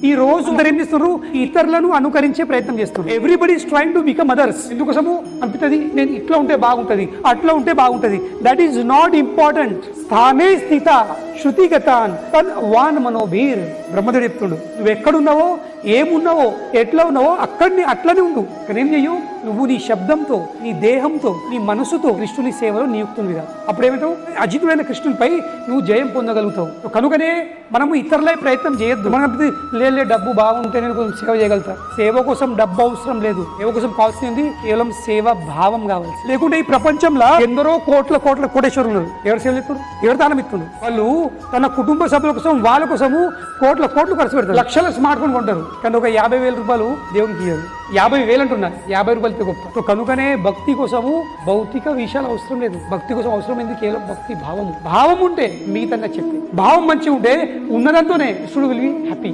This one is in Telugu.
ఈ రోజు అందరు ఏం చేస్తున్నారు, ఇతరులను అనుకరించే ప్రయత్నం చేస్తున్నారు. Everybody is trying to become others. ఎందుకోసము అనిపిస్తుంది, నేను ఇట్లా ఉంటే బాగుంటది, అట్లా ఉంటే బాగుంటది. That is not important. స్థానే స్థిత శృతిగతాన్ తన్ వాన్ మనోభీర్. బ్రహ్మదేవుడు చెప్తుండు, నువ్వు ఎక్కడున్నావో, ఏమున్నావో, ఎట్లా ఉన్నావో అట్లనే ఉండు. కానీ ఏం చెయ్యు, నువ్వు నీ శబ్దంతో, నీ దేహంతో, నీ మనసుతో కృష్ణుని సేవలో నియుక్తునిగా. అప్పుడేమిటావు, అజితుడైన కృష్ణునిపై నువ్వు జయం పొందగలుగుతావు. కనుకనే మనము ఇతరులై ప్రయత్నం చేయొద్దు. మనం లే డబ్బు బాగుంటే నేను కొంచెం సేవ చేయగలుగుతా. సేవ కోసం డబ్బు అవసరం లేదు. సేవ కోసం కావాల్సింది కేవలం సేవ భావం కావాలి. లేకుంటే ఈ ప్రపంచంలో ఎందరో కోట్ల కోటేశ్వరులు ఉన్నారు. ఎవరు సేవ చేస్తారు, ఎవరు దానం ఇస్తున్నారు. వాళ్ళు తన కుటుంబ సభ్యుల కోసం, వాళ్ళ కోసము కోట్లు ఖర్చు పెడతారు. లక్షల స్మార్ట్ ఫోన్ కొంటారు, కానీ ఒక 50,000 రూపాయలు దేవునికి ఇయ్యారు. 50,000 అంటున్నారు, 50 రూపాయలతో గొప్ప. కనుకనే భక్తి కోసము భౌతిక విషయాలు అవసరం లేదు. భక్తి కోసం అవసరం ఏంది, కేవలం భక్తి భావం ఉంటే మిగతా చెప్పి భావం మంచిగా ఉంటే ఉన్నదంతోనే కృష్ణుడు విల్ బి హ్యాపీ.